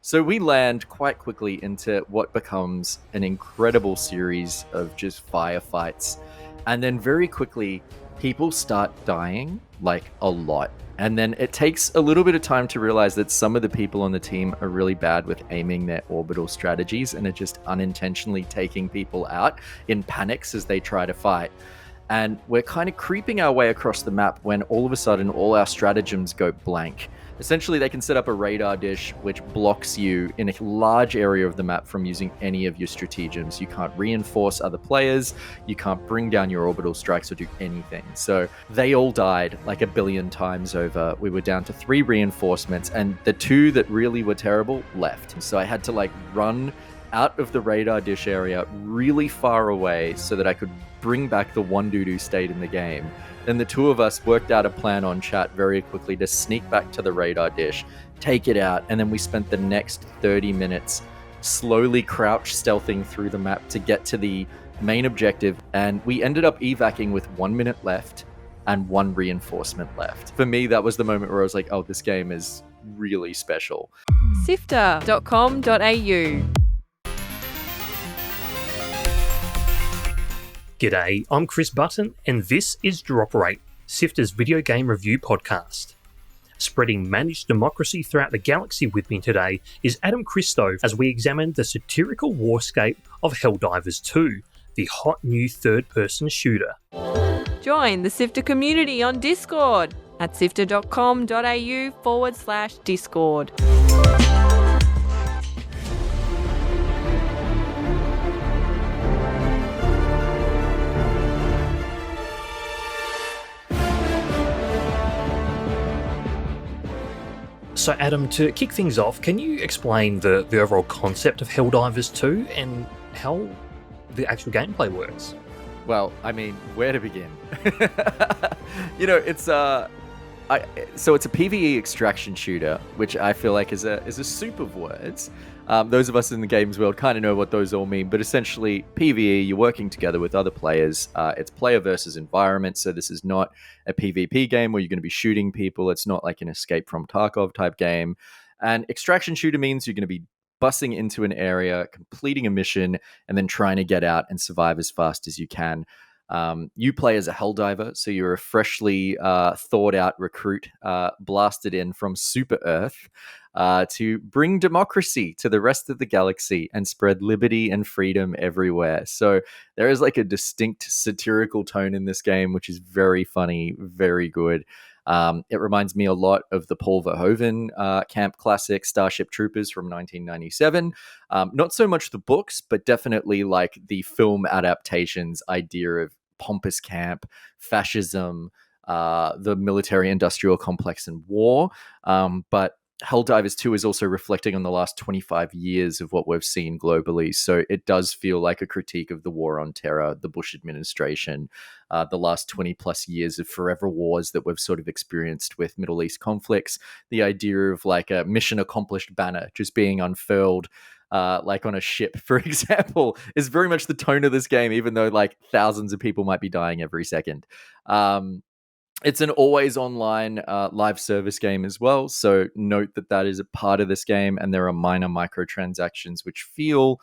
So we land quite quickly into what becomes an incredible series of just firefights. And then very quickly, people start dying, like a lot. And then it takes a little bit of time to realize that some of the people on the team are really bad with aiming their orbital strategies and are just unintentionally taking people out in panics as they try to fight. And we're kind of creeping our way across the map when all of a sudden all our stratagems go blank. Essentially, they can set up a radar dish which blocks you in a large area of the map from using any of your stratagems. You can't reinforce other players, you can't bring down your orbital strikes or do anything. So they all died like a billion times over. We were down to 3 reinforcements, and the 2 that really were terrible left. So I had to run out of the radar dish area really far away so that I could bring back the one dude who stayed in the game. Then the 2 of us worked out a plan on chat very quickly to sneak back to the radar dish, take it out, and then we spent the next 30 minutes slowly crouch stealthing through the map to get to the main objective, and we ended up evacing with 1 minute left and 1 reinforcement left. For me, that was the moment where I was like, oh, this game is really special. SIFTER.com.au. G'day, I'm Chris Button, and this is Drop Rate, SIFTER's video game review podcast. Spreading managed democracy throughout the galaxy with me today is Adam Christou as we examine the satirical warscape of Helldivers 2, the hot new third-person shooter. Join the SIFTER community on Discord at sifter.com.au/Discord. So Adam, to kick things off, can you explain the overall concept of Helldivers 2 and how the actual gameplay works? Well, I mean, where to begin? It's so it's a PvE extraction shooter, which I feel like is a soup of words. Those of us in the games world kind of know what those all mean, but essentially PvE, you're working together with other players. It's player versus environment, so this is not a PvP game where you're going to be shooting people. It's not like an Escape from Tarkov type game. And extraction shooter means you're going to be bussing into an area, completing a mission, and then trying to get out and survive as fast as you can. You play as a Helldiver, so you're a freshly thought out recruit blasted in from Super Earth to bring democracy to the rest of the galaxy and spread liberty and freedom everywhere. So there is like a distinct satirical tone in this game, which is very funny, very good. It reminds me a lot of the Paul Verhoeven camp classic Starship Troopers from 1997. Not so much the books, but definitely like the film adaptations idea of pompous camp, fascism, the military-industrial complex and war. But Helldivers 2 is also reflecting on the last 25 years of what we've seen globally. So it does feel like a critique of the war on terror, the Bush administration, the last 20 plus years of forever wars that we've sort of experienced with Middle East conflicts. The idea of like a mission accomplished banner just being unfurled like on a ship, for example, is very much the tone of this game, even though like thousands of people might be dying every second. It's an always online live service game as well. So note that is a part of this game, and there are minor microtransactions which feel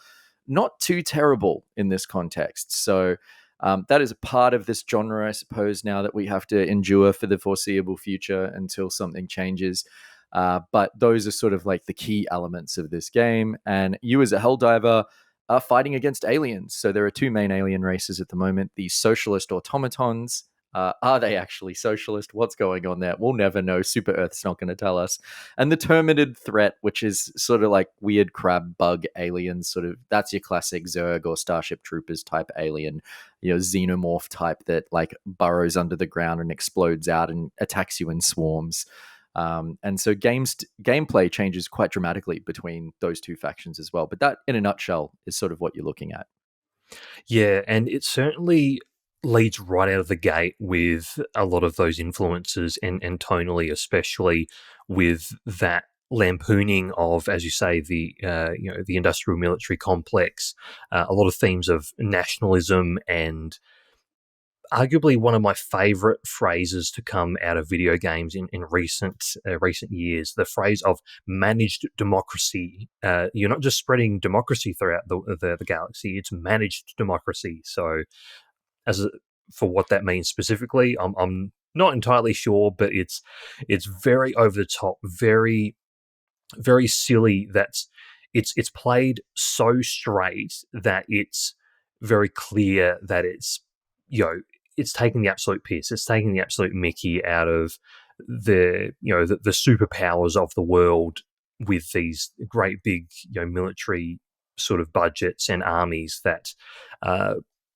not too terrible in this context. So that is a part of this genre, I suppose, now that we have to endure for the foreseeable future until something changes. But those are sort of like the key elements of this game. And you as a Helldiver are fighting against aliens. So there are 2 main alien races at the moment, the socialist automatons. Are they actually socialist? What's going on there? We'll never know. Super Earth's not going to tell us. And the Terminid threat, which is sort of like weird crab bug aliens, sort of, that's your classic Zerg or Starship Troopers type alien, xenomorph type that like burrows under the ground and explodes out and attacks you in swarms. And so gameplay changes quite dramatically between those 2 factions as well. But that, in a nutshell, is sort of what you're looking at. Yeah, and it certainly leads right out of the gate with a lot of those influences and tonally, especially with that lampooning of, as you say, the the industrial military complex, a lot of themes of nationalism and arguably one of my favorite phrases to come out of video games in recent years, the phrase of managed democracy. You're not just spreading democracy throughout the galaxy, it's managed democracy. So for what that means specifically, I'm not entirely sure, but it's very over the top, very very silly. It's played so straight that it's very clear that it's it's taking the absolute piss. It's taking the absolute mickey out of the superpowers of the world with these great big military sort of budgets and armies that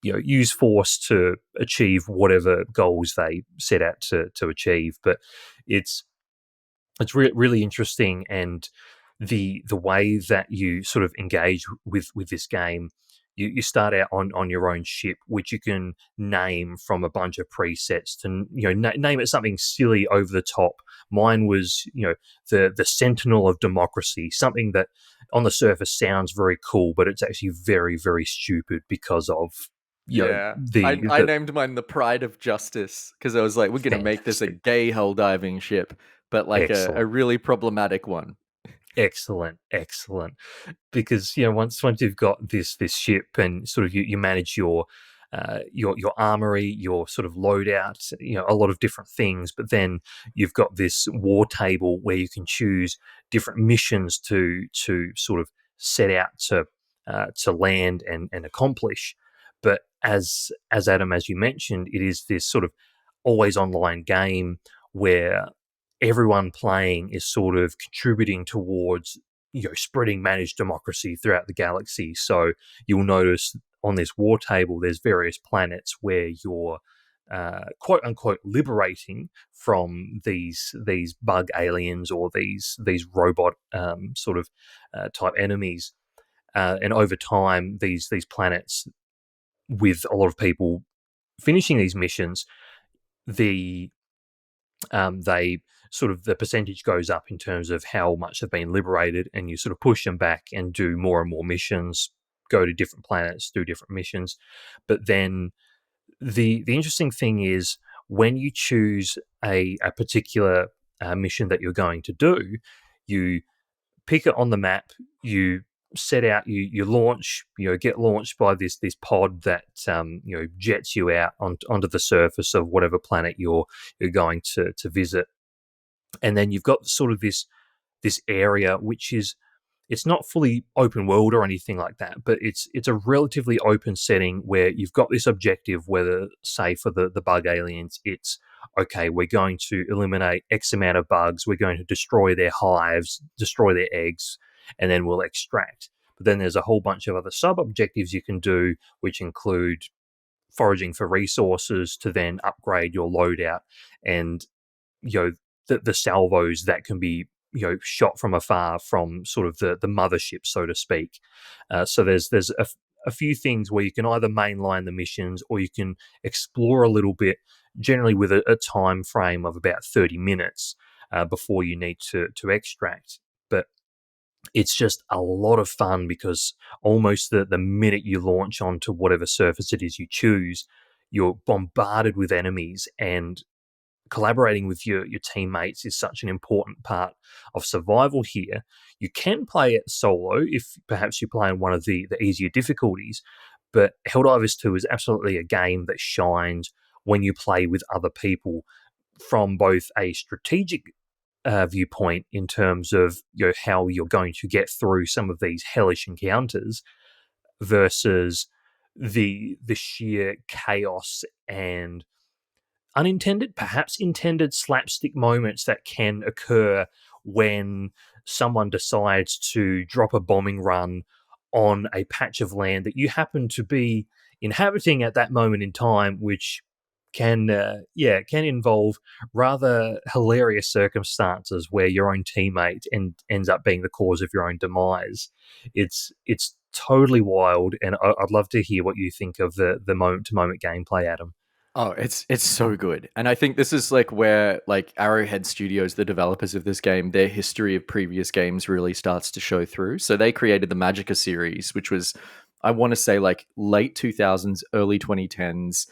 use force to achieve whatever goals they set out to achieve. But it's really interesting, and the way that you sort of engage with this game, you start out on your own ship, which you can name from a bunch of presets to name it something silly over the top. Mine was the Sentinel of Democracy, something that on the surface sounds very cool, but it's actually very very stupid because of I named mine the Pride of Justice because I was like, we're gonna make this a gay hell diving ship, but like a really problematic one. Excellent. Because once you've got this ship and sort of you manage your armory, your sort of loadout, a lot of different things, but then you've got this war table where you can choose different missions to sort of set out to land and accomplish. But as Adam, as you mentioned, it is this sort of always online game where everyone playing is sort of contributing towards spreading managed democracy throughout the galaxy. So you'll notice on this war table there's various planets where you're quote unquote liberating from these bug aliens or these robot sort of type enemies, and over time these planets, with a lot of people finishing these missions, they sort of the percentage goes up in terms of how much have been liberated, and you sort of push them back and do more and more missions, go to different planets, do different missions. But then the interesting thing is when you choose a particular mission that you're going to do, you pick it on the map, you set out, you launch, get launched by this pod that jets you out onto the surface of whatever planet you're going to visit. And then you've got sort of this area which is, it's not fully open world or anything like that, but it's a relatively open setting where you've got this objective, whether, say, for the bug aliens, it's, okay, we're going to eliminate X amount of bugs, we're going to destroy their hives, destroy their eggs, and then we'll extract. But then there's a whole bunch of other sub-objectives you can do, which include foraging for resources to then upgrade your loadout, and the salvos that can be shot from afar from sort of the mothership, so to speak. So there's a few things where you can either mainline the missions or you can explore a little bit, generally with a time frame of about 30 minutes before you need to extract. But it's just a lot of fun because almost the minute you launch onto whatever surface it is you choose, you're bombarded with enemies, and collaborating with your teammates is such an important part of survival here. You can play it solo if perhaps you're playing one of the easier difficulties, but Helldivers 2 is absolutely a game that shines when you play with other people from both a strategic viewpoint in terms of how you're going to get through some of these hellish encounters versus the sheer chaos and unintended, perhaps intended slapstick moments that can occur when someone decides to drop a bombing run on a patch of land that you happen to be inhabiting at that moment in time, which can involve rather hilarious circumstances where your own teammate ends up being the cause of your own demise. It's totally wild, and I'd love to hear what you think of the moment-to-moment gameplay, Adam. Oh, it's so good. And I think this is like where like Arrowhead Studios, the developers of this game, their history of previous games really starts to show through. So they created the Magicka series, which was, I want to say, like late 2000s, early 2010s.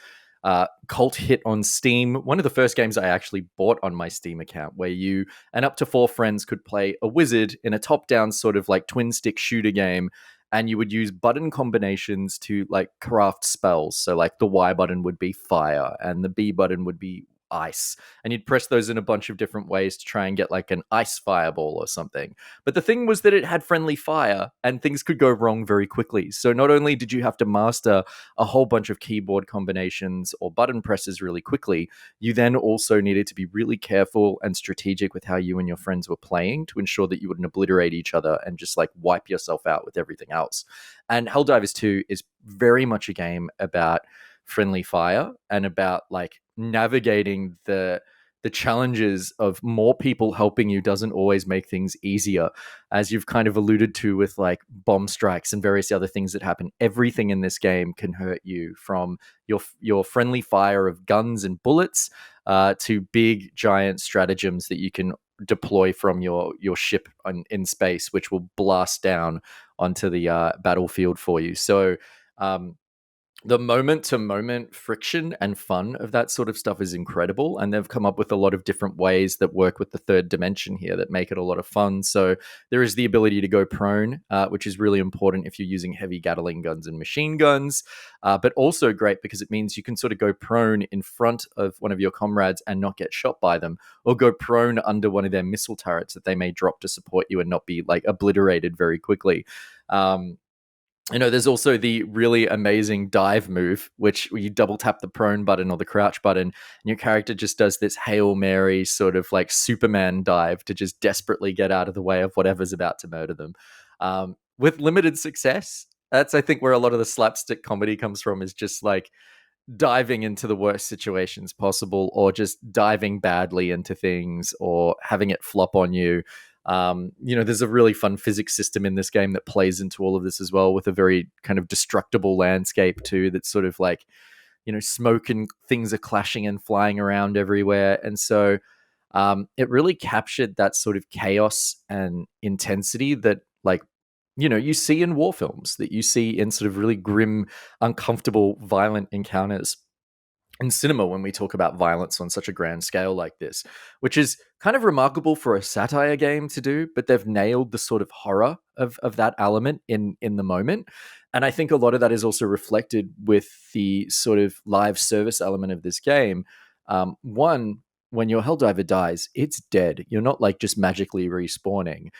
cult hit on Steam. One of the first games I actually bought on my Steam account, where you and up to 4 friends could play a wizard in a top-down sort of like twin stick shooter game, and you would use button combinations to like craft spells. So like the Y button would be fire and the B button would be ice, and you'd press those in a bunch of different ways to try and get like an ice fireball or something. But the thing was that it had friendly fire and things could go wrong very quickly. So not only did you have to master a whole bunch of keyboard combinations or button presses really quickly, you then also needed to be really careful and strategic with how you and your friends were playing to ensure that you wouldn't obliterate each other and just like wipe yourself out with everything else. And Helldivers 2 is very much a game about friendly fire and about like navigating the challenges of more people helping you doesn't always make things easier, as you've kind of alluded to with like bomb strikes and various other things that happen. Everything in this game can hurt you, from your friendly fire of guns and bullets to big giant stratagems that you can deploy from your ship in space, which will blast down onto the battlefield for you. So the moment-to-moment friction and fun of that sort of stuff is incredible, and they've come up with a lot of different ways that work with the third dimension here that make it a lot of fun. So there is the ability to go prone, which is really important if you're using heavy Gatling guns and machine guns, but also great because it means you can sort of go prone in front of one of your comrades and not get shot by them, or go prone under one of their missile turrets that they may drop to support you and not be like obliterated very quickly. There's also the really amazing dive move, which you double tap the prone button or the crouch button, and your character just does this Hail Mary sort of like Superman dive to just desperately get out of the way of whatever's about to murder them. With limited success. That's, I think, where a lot of the slapstick comedy comes from, is just like diving into the worst situations possible, or just diving badly into things, or having it flop on you. There's a really fun physics system in this game that plays into all of this as well, with a very kind of destructible landscape too, that's sort of like, smoke and things are clashing and flying around everywhere. And so it really captured that sort of chaos and intensity that, like, you see in war films, that you see in sort of really grim, uncomfortable, violent encounters in cinema when we talk about violence on such a grand scale like this, which is kind of remarkable for a satire game to do, but they've nailed the sort of horror of that element in the moment. And I think a lot of that is also reflected with the sort of live service element of this game. One, when your Helldiver dies, it's dead. You're not like just magically respawning.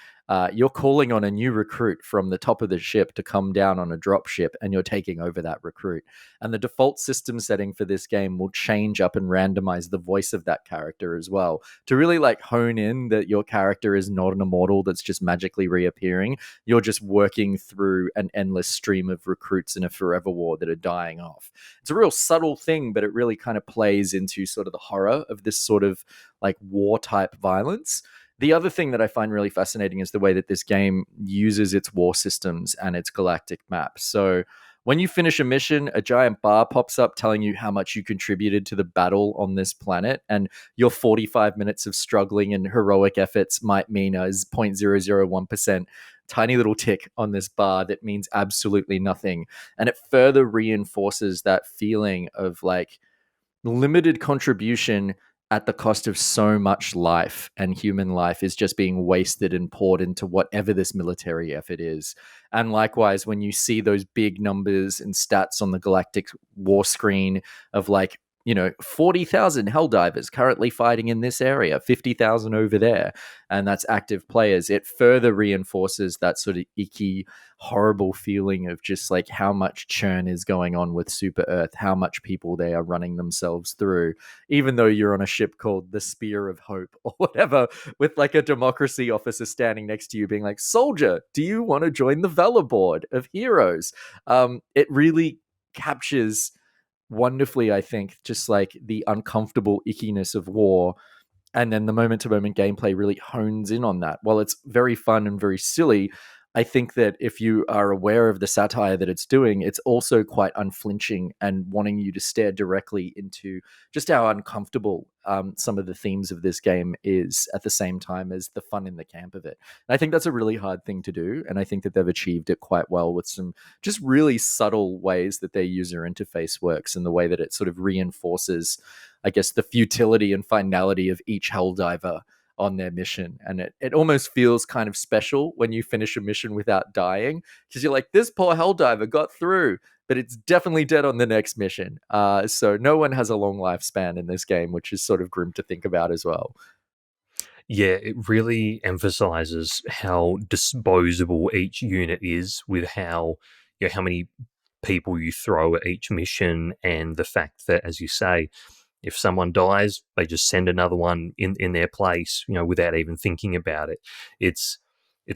You're calling on a new recruit from the top of the ship to come down on a drop ship, and you're taking over that recruit. And the default system setting for this game will change up and randomize the voice of that character as well, to really like hone in that your character is not an immortal that's just magically reappearing. You're just working through an endless stream of recruits in a forever war that are dying off. It's a real subtle thing, but it really kind of plays into sort of the horror of this sort of like war type violence. The other thing that I find really fascinating is the way that this game uses its war systems and its galactic maps. So when you finish a mission, a giant bar pops up telling you how much you contributed to the battle on this planet, and your 45 minutes of struggling and heroic efforts might mean a 0.001% tiny little tick on this bar that means absolutely nothing. And it further reinforces that feeling of like limited contribution at the cost of so much life, and human life is just being wasted and poured into whatever this military effort is. And likewise, when you see those big numbers and stats on the galactic war screen of like, 40,000 Helldivers currently fighting in this area, 50,000 over there, and that's active players, it further reinforces that sort of icky, horrible feeling of just like how much churn is going on with Super Earth, how much people they are running themselves through, even though you're on a ship called the Spear of Hope or whatever, with like a democracy officer standing next to you being like, soldier, do you want to join the Valor Board of Heroes? It really captures wonderfully, I think, just like the uncomfortable ickiness of war. And then the moment-to-moment gameplay really hones in on that. While it's very fun and very silly, I think that if you are aware of the satire that it's doing, it's also quite unflinching and wanting you to stare directly into just how uncomfortable some of the themes of this game is at the same time as the fun in the camp of it. And I think that's a really hard thing to do. And I think that they've achieved it quite well with some just really subtle ways that their user interface works and the way that it sort of reinforces, I guess, the futility and finality of each Helldiver on their mission. And it almost feels kind of special when you finish a mission without dying, because you're like, this poor Helldiver got through, but it's definitely dead on the next mission. So no one has a long lifespan in this game, which is sort of grim to think about as well. Yeah, it really emphasizes how disposable each unit is, with how how many people you throw at each mission, and the fact that, as you say, if someone dies, they just send another one in their place, without even thinking about it. It's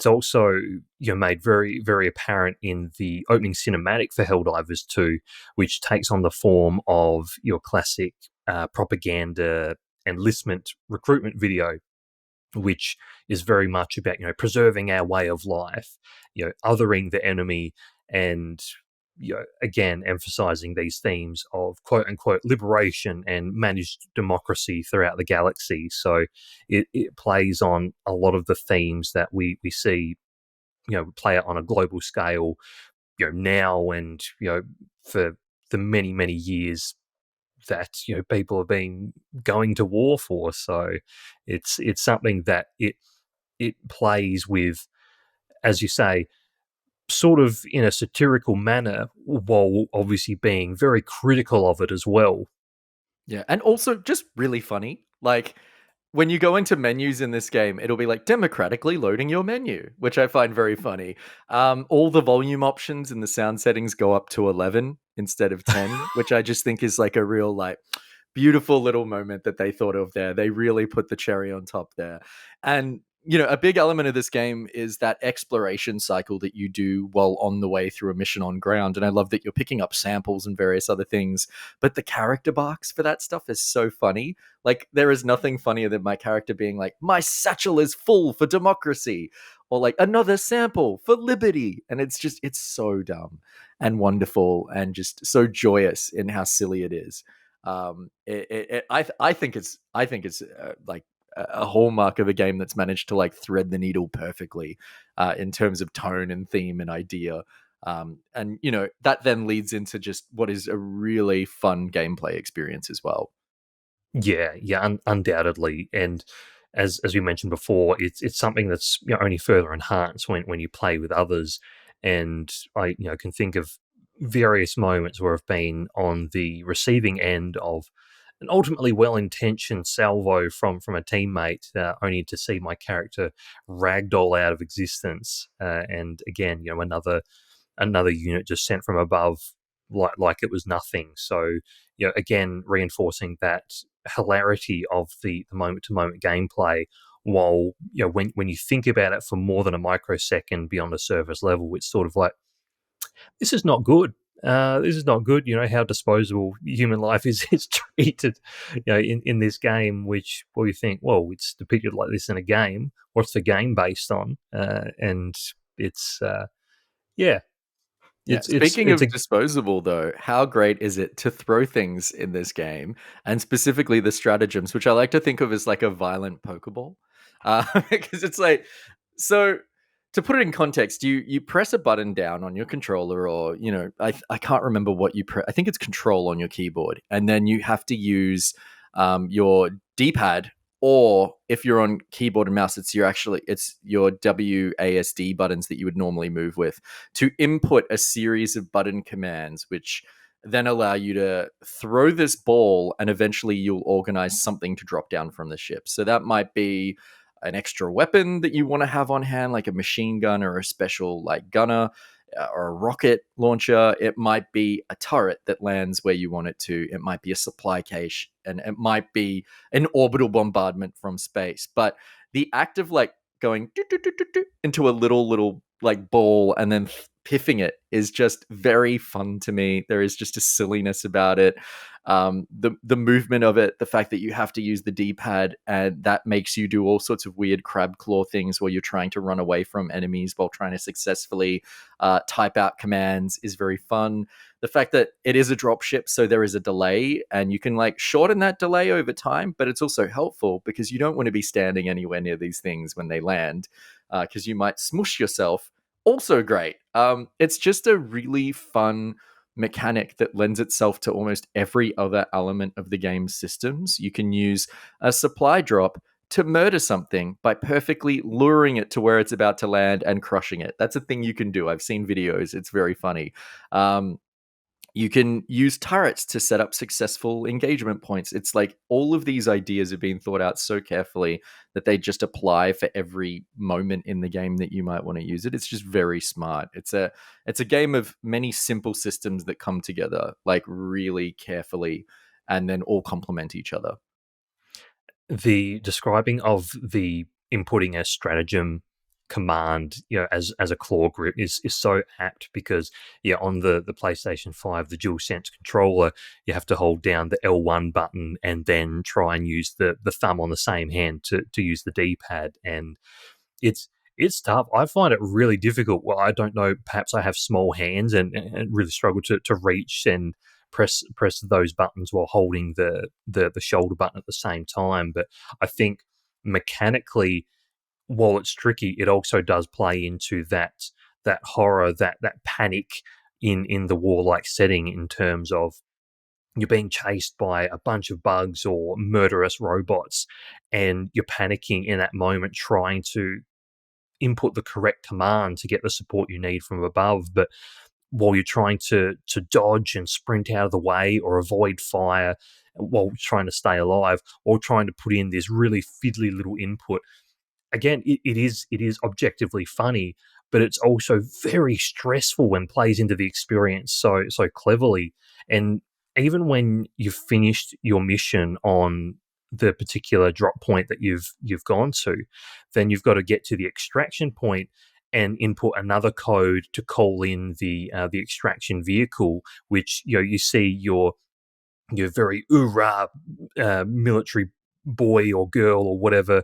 also made very, very apparent in the opening cinematic for Helldivers 2, which takes on the form of your classic propaganda enlistment recruitment video, which is very much about preserving our way of life, othering the enemy, and again emphasizing these themes of quote unquote liberation and managed democracy throughout the galaxy. So it plays on a lot of the themes that we see play out on a global scale now, and for the many years that people have been going to war for. So it's something that it plays with, as you say, sort of in a satirical manner, while obviously being very critical of it as well. Yeah, and also just really funny. Like, when you go into menus in this game, it'll be like democratically loading your menu, which I find very funny. All the volume options and the sound settings go up to 11 instead of 10, which I just think is like a real, like, beautiful little moment that they thought of there. They really put the cherry on top there. And a big element of this game is that exploration cycle that you do while on the way through a mission on ground. And I love that you're picking up samples and various other things, but the character box for that stuff is so funny. Like, there is nothing funnier than my character being like, my satchel is full for democracy, or like, another sample for liberty. And it's so dumb and wonderful and just so joyous in how silly it is. I think it's like a hallmark of a game that's managed to like thread the needle perfectly in terms of tone and theme and idea. And that then leads into just what is a really fun gameplay experience as well. Yeah, undoubtedly. And as we mentioned before, it's something that's only further enhanced when you play with others. And I can think of various moments where I've been on the receiving end of an ultimately well-intentioned salvo from a teammate, only to see my character ragdoll out of existence. And again, another unit just sent from above, like it was nothing. So again, reinforcing that hilarity of the moment-to-moment gameplay, while when you think about it for more than a microsecond beyond a surface level, it's sort of like, this is not good. This is not good. How disposable human life is treated, in this game. Which, well, you think, well, it's depicted like this in a game. What's the game based on? And it's, yeah, Yeah. it's Speaking of a disposable, though, how great is it to throw things in this game, and specifically the stratagems, which I like to think of as like a violent Pokeball, because it's like, so to put it in context, you press a button down on your controller, or I can't remember what you press. I think it's Control on your keyboard, and then you have to use your D-pad. Or if you're on keyboard and mouse, it's your WASD buttons that you would normally move with to input a series of button commands, which then allow you to throw this ball, and eventually you'll organize something to drop down from the ship. So that might be an extra weapon that you want to have on hand, like a machine gun or a special like gunner, or a rocket launcher. It might be a turret that lands where you want it to. It might be a supply cache, and it might be an orbital bombardment from space. But the act of like going into a little like ball and then piffing it is just very fun to me. There is just a silliness about it. The movement of it, the fact that you have to use the D-pad, and that makes you do all sorts of weird crab claw things where you're trying to run away from enemies while trying to successfully type out commands is very fun. The fact that it is a dropship, so there is a delay, and you can like shorten that delay over time, but it's also helpful because you don't want to be standing anywhere near these things when they land, because you might smush yourself. Also great. It's just a really fun mechanic that lends itself to almost every other element of the game's systems. You can use a supply drop to murder something by perfectly luring it to where it's about to land and crushing it. That's a thing you can do. I've seen videos. It's very funny. You can use turrets to set up successful engagement points. It's like all of these ideas have been thought out so carefully that they just apply for every moment in the game that you might want to use it. It's just very smart. It's a game of many simple systems that come together like really carefully and then all complement each other. The describing of the inputting a stratagem command, as a claw grip is so apt because on the PlayStation 5, the DualSense controller, you have to hold down the L1 button and then try and use the thumb on the same hand to use the D-pad, and it's tough. I find it really difficult. Well, I don't know, perhaps I have small hands and really struggle to reach and press those buttons while holding the shoulder button at the same time. But I think mechanically, while it's tricky, it also does play into that horror, that panic in the warlike setting, in terms of you're being chased by a bunch of bugs or murderous robots, and you're panicking in that moment, trying to input the correct command to get the support you need from above. But while you're trying to dodge and sprint out of the way or avoid fire while trying to stay alive, or trying to put in this really fiddly little input, again, it is objectively funny, but it's also very stressful when plays into the experience so cleverly. And even when you've finished your mission on the particular drop point that you've gone to, then you've got to get to the extraction point and input another code to call in the extraction vehicle, which you see your very military boy or girl or whatever,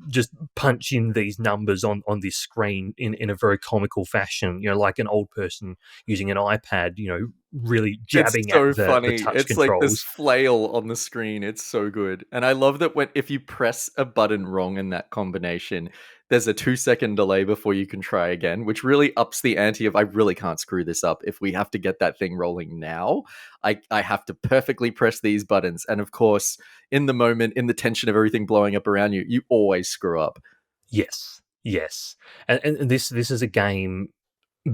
just punch in these numbers on this screen in a very comical fashion, like an old person using an iPad, really jabbing so at the funny. touch It's controls. like this flail on the screen. It's so good. And I love that if you press a button wrong in that combination, there's a 2-second delay before you can try again, which really ups the ante of I really can't screw this up. If we have to get that thing rolling now, I have to perfectly press these buttons. And of course, in the moment, in the tension of everything blowing up around you, you always screw up. Yes. And this is a game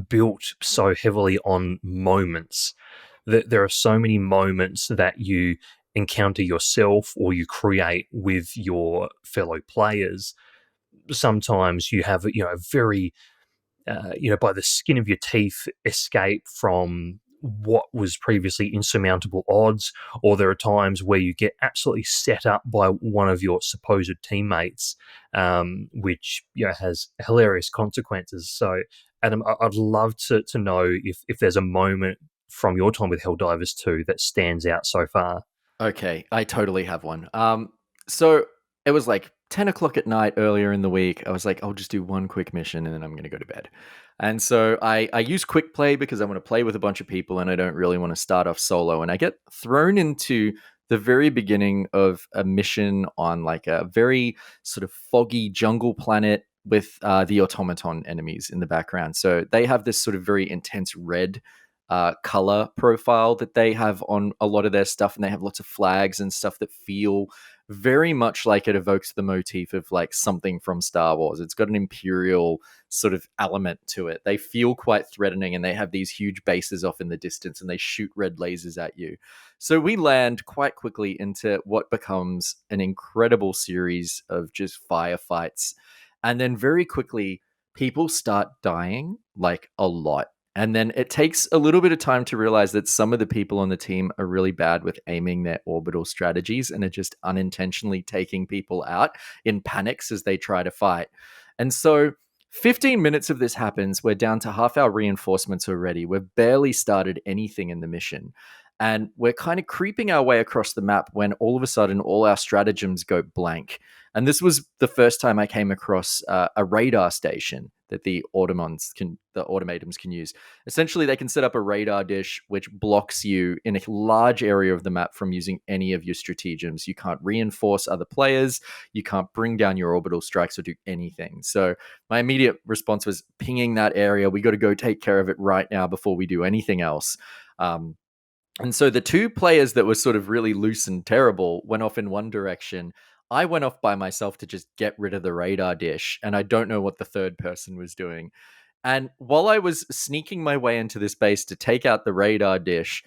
built so heavily on moments, that there are so many moments that you encounter yourself or you create with your fellow players. Sometimes you have a very by the skin of your teeth escape from what was previously insurmountable odds, or there are times where you get absolutely set up by one of your supposed teammates, which has hilarious consequences. So, Adam, I'd love to know if there's a moment from your time with Helldivers 2 that stands out so far. Okay, I totally have one. So it was like 10 o'clock at night earlier in the week. I was like, I'll just do one quick mission and then I'm going to go to bed. And so I use quick play because I want to play with a bunch of people and I don't really want to start off solo. And I get thrown into the very beginning of a mission on like a very sort of foggy jungle planet with the automaton enemies in the background. So they have this sort of very intense red color profile that they have on a lot of their stuff, and they have lots of flags and stuff that feel very much like it evokes the motif of like something from Star Wars. It's got an imperial sort of element to it. They feel quite threatening, and they have these huge bases off in the distance, and they shoot red lasers at you. So we land quite quickly into what becomes an incredible series of just firefights, and then very quickly people start dying like a lot. And then it takes a little bit of time to realize that some of the people on the team are really bad with aiming their orbital strategies and are just unintentionally taking people out in panics as they try to fight. And so 15 minutes of this happens. We're down to half our reinforcements already. We've barely started anything in the mission. and we're kind of creeping our way across the map when all of a sudden all our stratagems go blank. And this was the first time I came across a radar station that the automatons can use. Essentially, they can set up a radar dish which blocks you in a large area of the map from using any of your stratagems. You can't reinforce other players, you can't bring down your orbital strikes or do anything. So my immediate response was pinging that area. We got to go take care of it right now before we do anything else. And so the two players that were sort of really loose and terrible went off in one direction. I went off by myself to just get rid of the radar dish, and I don't know what the third person was doing. And while I was sneaking my way into this base to take out the radar dish,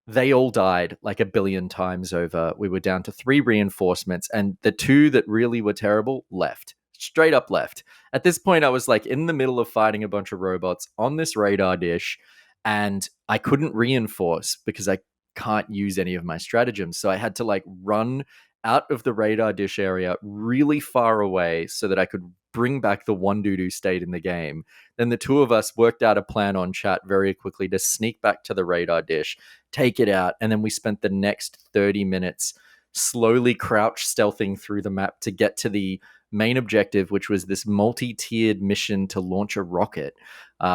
they all died like a billion times over. We were down to 3 reinforcements, and the 2 that really were terrible left. Straight up left. At this point, I was like in the middle of fighting a bunch of robots on this radar dish, and I couldn't reinforce because I can't use any of my stratagems. So I had to like run out of the radar dish area really far away so that I could bring back the one dude who stayed in the game. Then the 2 of us worked out a plan on chat very quickly to sneak back to the radar dish, take it out, and then we spent the next 30 minutes slowly crouch stealthing through the map to get to the main objective, which was this multi-tiered mission to launch a rocket,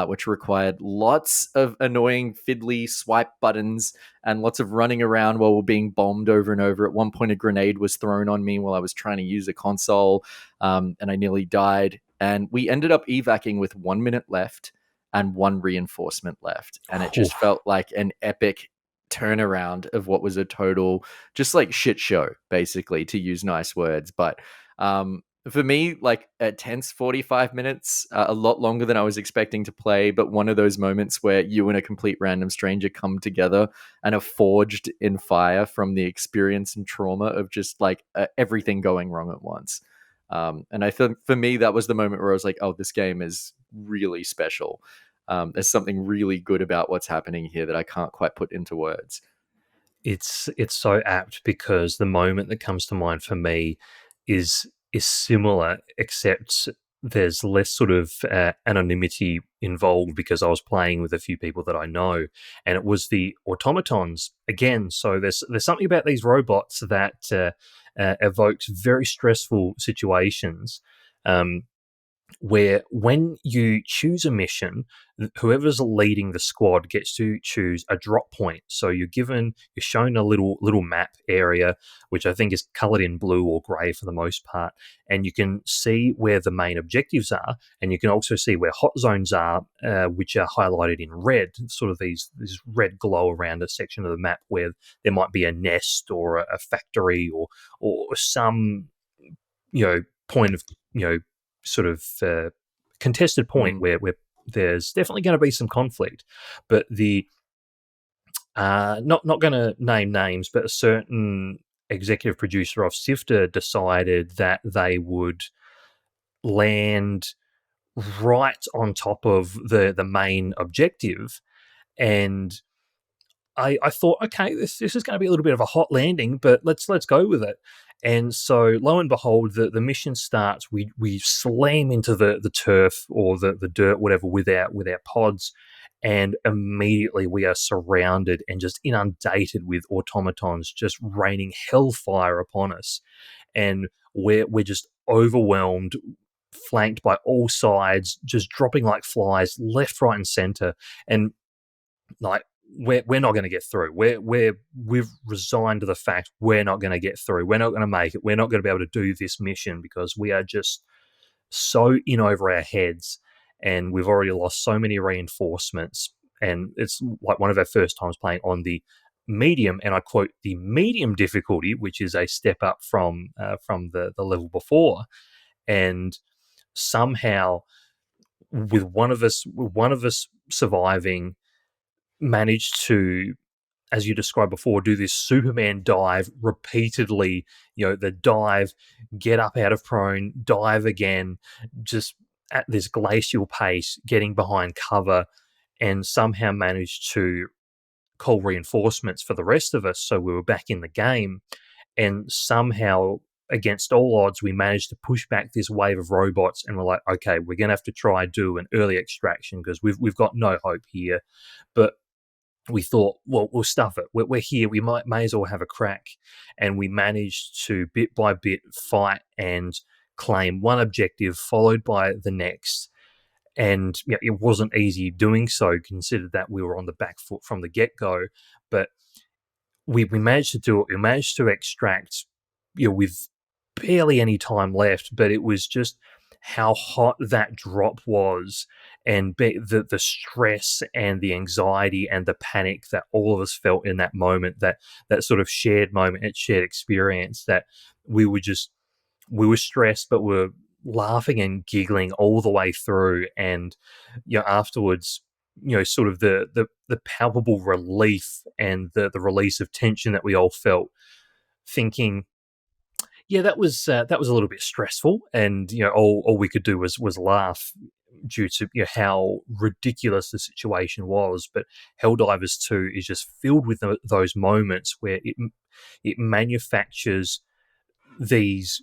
which required lots of annoying fiddly swipe buttons and lots of running around while we're being bombed over and over. At one point, a grenade was thrown on me while I was trying to use a console, and I nearly died. And we ended up evacing with 1 minute left and 1 reinforcement left. And it just felt like an epic turnaround of what was a total just like shit show, basically, to use nice words. But for me, like a tense 45 minutes, a lot longer than I was expecting to play, but one of those moments where you and a complete random stranger come together and are forged in fire from the experience and trauma of just like everything going wrong at once. And I think for me, that was the moment where I was like, oh, this game is really special. There's something really good about what's happening here that I can't quite put into words. It's so apt, because the moment that comes to mind for me is similar, except there's less sort of anonymity involved, because I was playing with a few people that I know, and it was the automatons again. So there's something about these robots that evokes very stressful situations. Where when you choose a mission, whoever's leading the squad gets to choose a drop point. So you're shown a little map area, which I think is coloured in blue or grey for the most part, and you can see where the main objectives are, and you can also see where hot zones are, which are highlighted in red, sort of this red glow around a section of the map where there might be a nest or a factory or some point of sort of contested point where there's definitely going to be some conflict. But the not going to name names, but a certain executive producer of SIFTER decided that they would land right on top of the main objective, and I thought, okay, this is going to be a little bit of a hot landing, but let's go with it. And so, lo and behold, the mission starts. We slam into the turf or the dirt, whatever, with our pods, and immediately we are surrounded and just inundated with automatons, just raining hellfire upon us, and we're just overwhelmed, flanked by all sides, just dropping like flies, left, right, and center, and like. We're not going to get through. We've resigned to the fact we're not going to get through. We're not going to make it. We're not going to be able to do this mission because we are just so in over our heads, and we've already lost so many reinforcements. And it's like one of our first times playing on the medium, and I quote, the medium difficulty, which is a step up from the level before. And somehow, with one of us surviving, managed to, as you described before, do this Superman dive repeatedly. The dive, get up out of prone, dive again, just at this glacial pace, getting behind cover, and somehow managed to call reinforcements for the rest of us. So we were back in the game, and somehow, against all odds, we managed to push back this wave of robots, and we're like, okay, we're going to have to try do an early extraction because we've got no hope here. But we thought, well, we'll stuff it. We're here. We may as well have a crack. And we managed to, bit by bit, fight and claim one objective followed by the next. And it wasn't easy doing so, considered that we were on the back foot from the get-go. But we managed to do it. We managed to extract, with barely any time left, but it was just how hot that drop was, and the stress and the anxiety and the panic that all of us felt in that moment, that sort of shared moment and shared experience, that we were stressed, but we're laughing and giggling all the way through. And afterwards, sort of the palpable relief and the release of tension that we all felt, thinking, yeah, that was a little bit stressful, and all we could do was laugh due to how ridiculous the situation was. But Helldivers 2 is just filled with those moments where it manufactures these.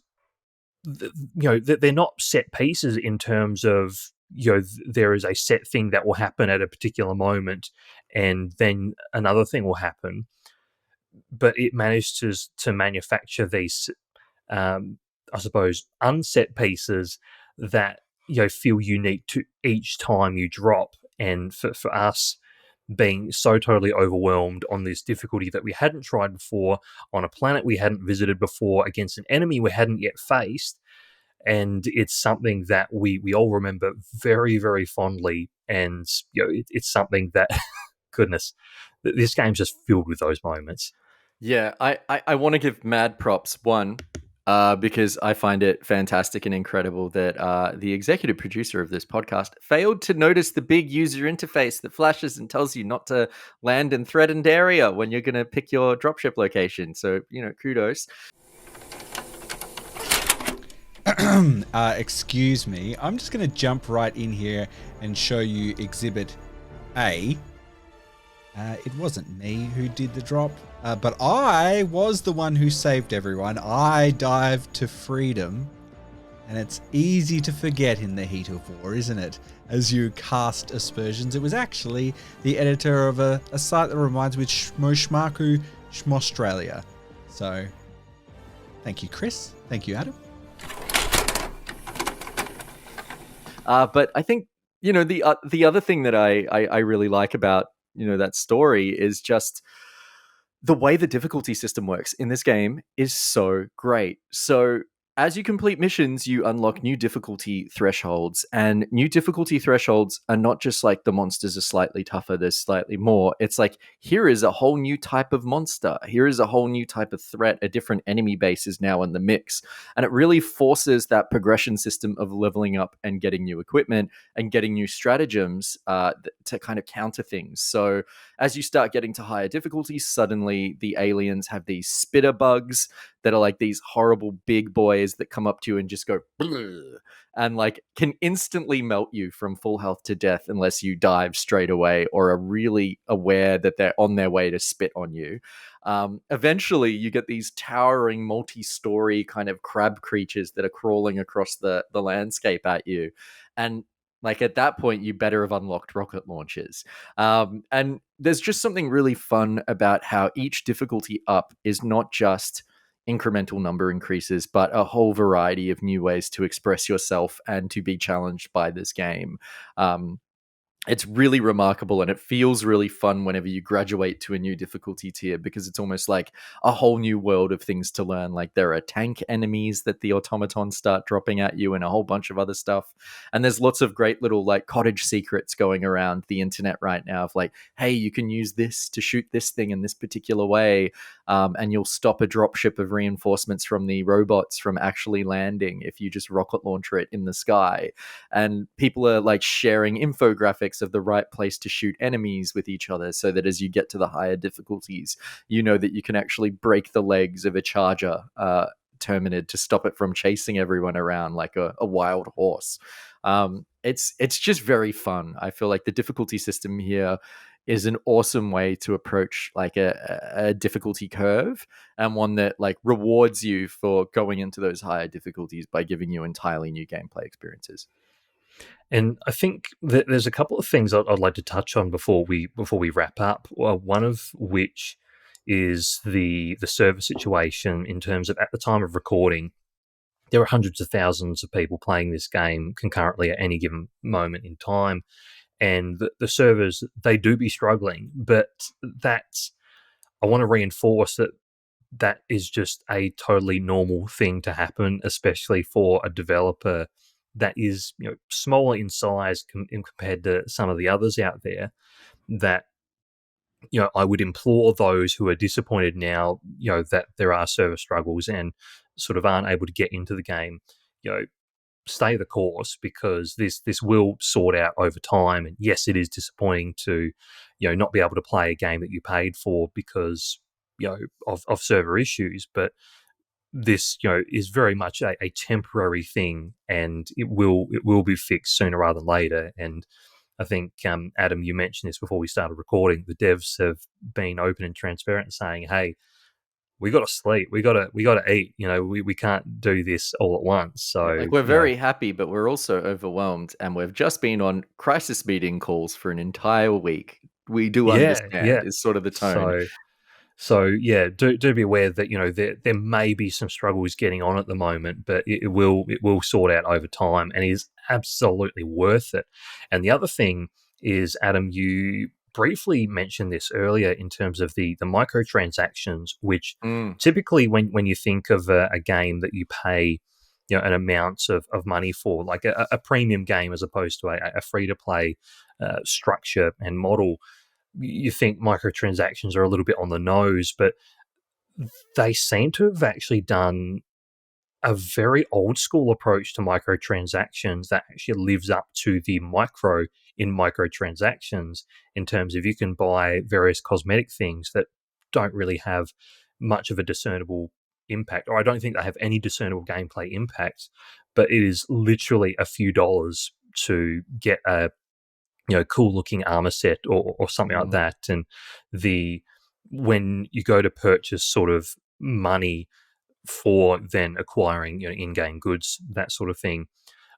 They're not set pieces in terms of there is a set thing that will happen at a particular moment, and then another thing will happen. But it manages to manufacture these, I suppose, unset pieces that feel unique to each time you drop. And for us, being so totally overwhelmed on this difficulty that we hadn't tried before, on a planet we hadn't visited before, against an enemy we hadn't yet faced, and it's something that we all remember very, very fondly. And it's something that, goodness, this game's just filled with those moments. Yeah, I want to give mad props. One, because I find it fantastic and incredible that the executive producer of this podcast failed to notice the big user interface that flashes and tells you not to land in threatened area when you're going to pick your dropship location. So, kudos. Excuse me. I'm just going to jump right in here and show you Exhibit A. It wasn't me who did the drop, but I was the one who saved everyone. I dived to freedom, and it's easy to forget in the heat of war, isn't it? As you cast aspersions, it was actually the editor of a site that reminds me of Shmoshmaku Shmostralia. So, thank you, Chris. Thank you, Adam. But I think, the other thing that I really like about that story is just the way the difficulty system works in this game is so great. So as you complete missions, you unlock new difficulty thresholds, and new difficulty thresholds are not just like the monsters are slightly tougher, there's slightly more. It's like, here is a whole new type of monster. Here is a whole new type of threat. A different enemy base is now in the mix. And it really forces that progression system of leveling up and getting new equipment and getting new stratagems to kind of counter things. So as you start getting to higher difficulties, suddenly the aliens have these spitter bugs that are like these horrible big boys that come up to you and just go and like can instantly melt you from full health to death unless you dive straight away or are really aware that they're on their way to spit on you. Eventually you get these towering multi-story kind of crab creatures that are crawling across the landscape at you. And like at that point, you better have unlocked rocket launchers. And there's just something really fun about how each difficulty up is not just incremental number increases, but a whole variety of new ways to express yourself and to be challenged by this game. It's really remarkable, and it feels really fun whenever you graduate to a new difficulty tier, because it's almost like a whole new world of things to learn. Like there are tank enemies that the automatons start dropping at you and a whole bunch of other stuff. And there's lots of great little like cottage secrets going around the internet right now of like, hey, you can use this to shoot this thing in this particular way. And you'll stop a dropship of reinforcements from the robots from actually landing if you just rocket launcher it in the sky. And people are like sharing infographics of the right place to shoot enemies with each other, so that as you get to the higher difficulties, you know that you can actually break the legs of a charger terminid to stop it from chasing everyone around like a wild horse. It's just very fun. I feel like the difficulty system here is an awesome way to approach like a difficulty curve, and one that like rewards you for going into those higher difficulties by giving you entirely new gameplay experiences. And I think that there's a couple of things I'd like to touch on before we wrap up. One of which is the server situation in terms of, at the time of recording, there are hundreds of thousands of people playing this game concurrently at any given moment in time, and the servers, they do be struggling. But that's, I want to reinforce that is just a totally normal thing to happen, especially for a developer that is, smaller in size compared to some of the others out there. That, I would implore those who are disappointed now, that there are server struggles and sort of aren't able to get into the game, stay the course, because this will sort out over time. And yes, it is disappointing to, not be able to play a game that you paid for because, of server issues, but this, is very much a temporary thing, and it will be fixed sooner rather than later. And I think, Adam, you mentioned this before we started recording. The devs have been open and transparent, saying, "Hey, we got to sleep, we got to eat. We can't do this all at once." So, Like, we're very happy, but we're also overwhelmed, and we've just been on crisis meeting calls for an entire week. We do understand, is sort of the tone. So yeah, do be aware that there may be some struggles getting on at the moment, but it will sort out over time, and is absolutely worth it. And the other thing is, Adam, you briefly mentioned this earlier in terms of the microtransactions, which typically when you think of a game that you pay, an amount of money for, like a premium game as opposed to a free to play structure and model, you think microtransactions are a little bit on the nose, but they seem to have actually done a very old school approach to microtransactions that actually lives up to the micro in microtransactions, in terms of you can buy various cosmetic things that don't really have much of a discernible impact, or I don't think they have any discernible gameplay impact, but it is literally a few dollars to get a cool looking armor set or something like that. And when you go to purchase sort of money for then acquiring in-game goods, that sort of thing,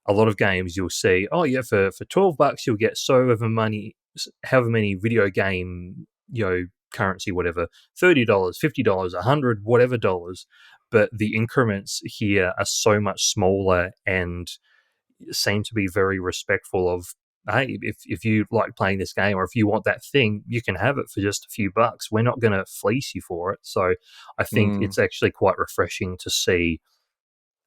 a lot of games you'll see, oh yeah, for $12 you'll get however many video game currency, whatever, $30, $50, $100, whatever dollars. But the increments here are so much smaller and seem to be very respectful of, hey, if you like playing this game, or if you want that thing, you can have it for just a few bucks. We're not going to fleece you for it. So I think it's actually quite refreshing to see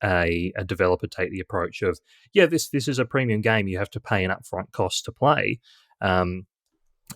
a developer take the approach of, yeah, this is a premium game. You have to pay an upfront cost to play. And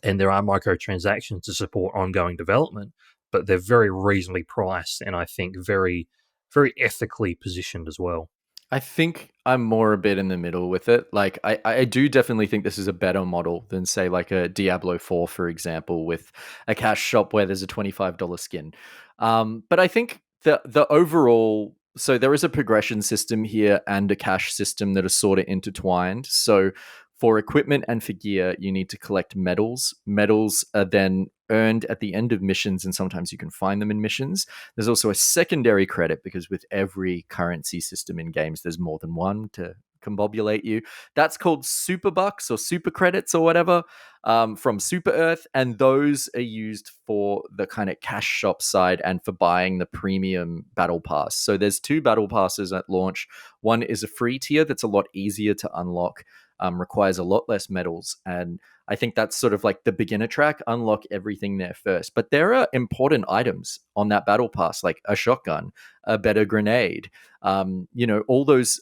there are microtransactions to support ongoing development, but they're very reasonably priced, and I think very, very ethically positioned as well. I think I'm more a bit in the middle with it. Like, I do definitely think this is a better model than, say, like a Diablo 4, for example, with a cash shop where there's a $25 skin. But I think the overall, so there is a progression system here and a cash system that are sort of intertwined. So for equipment and for gear, you need to collect medals. Medals are then earned at the end of missions, and sometimes you can find them in missions. There's also a secondary credit, because with every currency system in games, there's more than one to combobulate you. That's called super bucks or super credits or whatever, from Super Earth, and those are used for the kind of cash shop side and for buying the premium battle pass. So there's two battle passes at launch. One is a free tier that's a lot easier to unlock, requires a lot less medals, and I think that's sort of like the beginner track. Unlock everything there first. But there are important items on that battle pass, like a shotgun, a better grenade. All those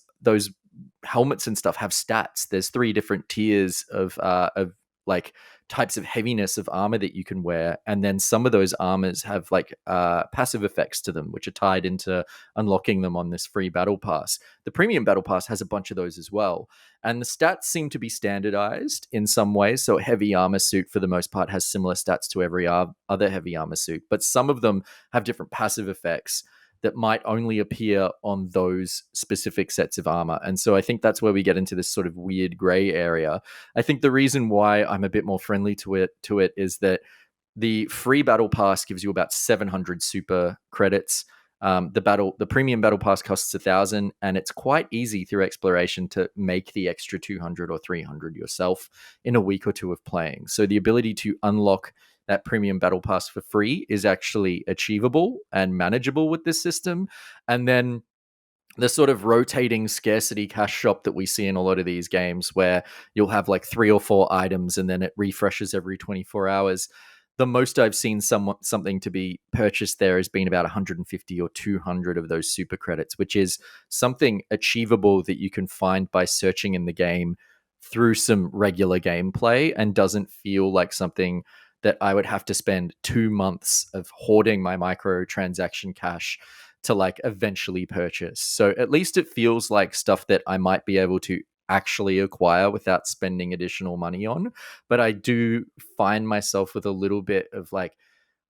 helmets and stuff have stats. There's 3 different tiers of like types of heaviness of armor that you can wear, and then some of those armors have like passive effects to them, which are tied into unlocking them on this free battle pass. The premium battle pass has a bunch of those as well, and the stats seem to be standardized in some ways. So a heavy armor suit, for the most part, has similar stats to every other heavy armor suit, but some of them have different passive effects that might only appear on those specific sets of armor. And so I think that's where we get into this sort of weird gray area. I think the reason why I'm a bit more friendly to it is that the free battle pass gives you about 700 super credits. The premium battle pass costs 1,000, and it's quite easy through exploration to make the extra 200 or 300 yourself in a week or two of playing. So the ability to unlock that premium battle pass for free is actually achievable and manageable with this system. And then the sort of rotating scarcity cash shop that we see in a lot of these games, where you'll have like 3 or 4 items and then it refreshes every 24 hours. The most I've seen something to be purchased there has been about 150 or 200 of those super credits, which is something achievable that you can find by searching in the game through some regular gameplay, and doesn't feel like something that I would have to spend 2 months of hoarding my microtransaction cash to like eventually purchase. So at least it feels like stuff that I might be able to actually acquire without spending additional money on. But I do find myself with a little bit of like,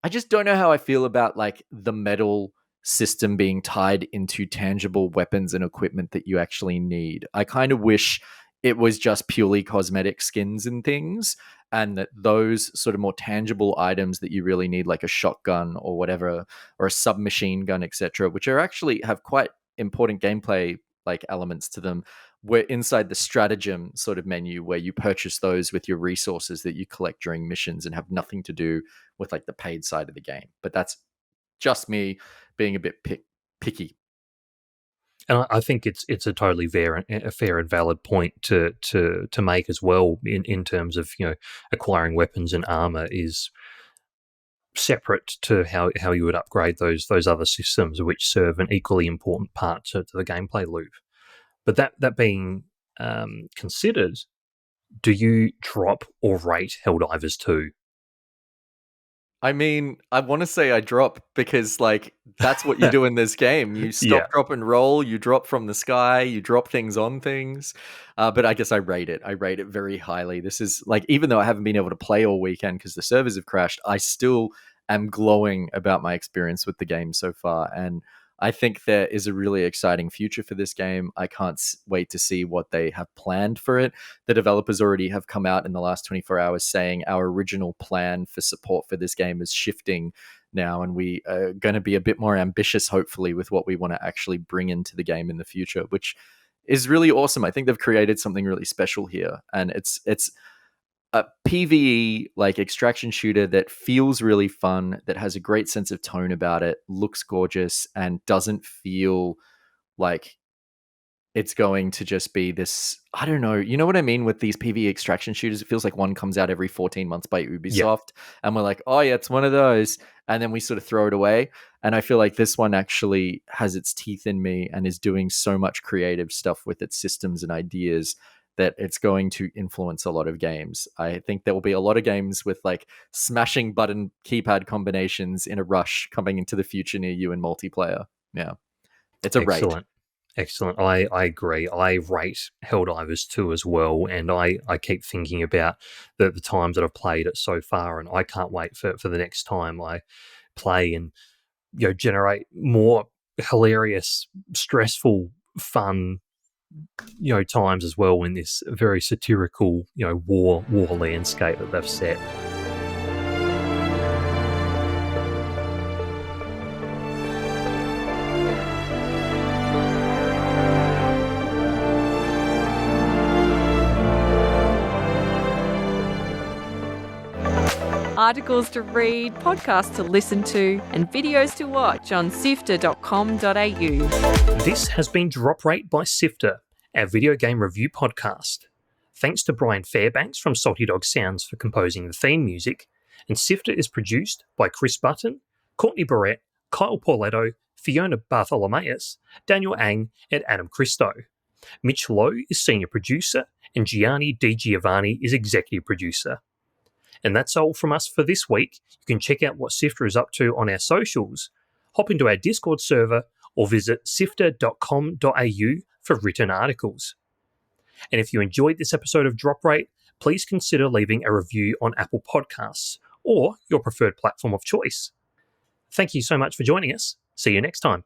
I just don't know how I feel about like the medal system being tied into tangible weapons and equipment that you actually need. I kind of wish it was just purely cosmetic skins and things, and that those sort of more tangible items that you really need, like a shotgun or whatever, or a submachine gun, etc., which are actually have quite important gameplay like elements to them, were inside the stratagem sort of menu, where you purchase those with your resources that you collect during missions and have nothing to do with like the paid side of the game. But that's just me being a bit picky. And I think it's a totally fair and valid point to make as well, in terms of, you know, acquiring weapons and armor is separate to how you would upgrade those other systems, which serve an equally important part to the gameplay loop. But that being considered, do you drop or rate Helldivers 2? I mean, I want to say I drop, because like that's what you do in this game. You stop, drop, and roll. You drop from the sky. You drop things on things. But I guess I rate it. I rate it very highly. This is like, even though I haven't been able to play all weekend because the servers have crashed, I still am glowing about my experience with the game so far. And I think there is a really exciting future for this game. I can't wait to see what they have planned for it. The developers already have come out in the last 24 hours saying our original plan for support for this game is shifting now, and we are going to be a bit more ambitious, hopefully, with what we want to actually bring into the game in the future, which is really awesome. I think they've created something really special here, and it's a PvE like extraction shooter that feels really fun, that has a great sense of tone about it, looks gorgeous, and doesn't feel like it's going to just be this, I don't know, you know what I mean with these PvE extraction shooters? It feels like one comes out every 14 months by Ubisoft, and we're like, oh yeah, it's one of those, and then we sort of throw it away. And I feel like this one actually has its teeth in me and is doing so much creative stuff with its systems and ideas that it's going to influence a lot of games. I think there will be a lot of games with like smashing button keypad combinations in a rush coming into the future near you in multiplayer. Yeah. It's a rate. Excellent. I agree. I rate Helldivers 2 as well, and I keep thinking about the times that I've played it so far, and I can't wait for the next time I play and, you know, generate more hilarious, stressful, fun, you know, times as well in this very satirical, you know, war landscape that they've set. Articles to read, podcasts to listen to, and videos to watch on sifter.com.au. This has been Drop Rate by Sifter, our video game review podcast. Thanks to Brian Fairbanks from Salty Dog Sounds for composing the theme music, and Sifter is produced by Chris Button, Courtney Borrett, Kyle Pauletto, Fiona Bartholomaeus, Daniel Ang, and Adam Christou. Mitch Lowe is senior producer, and Gianni Di Giovanni is executive producer. And that's all from us for this week. You can check out what Sifter is up to on our socials, hop into our Discord server, or visit sifter.com.au for written articles. And if you enjoyed this episode of Drop Rate, please consider leaving a review on Apple Podcasts or your preferred platform of choice. Thank you so much for joining us. See you next time.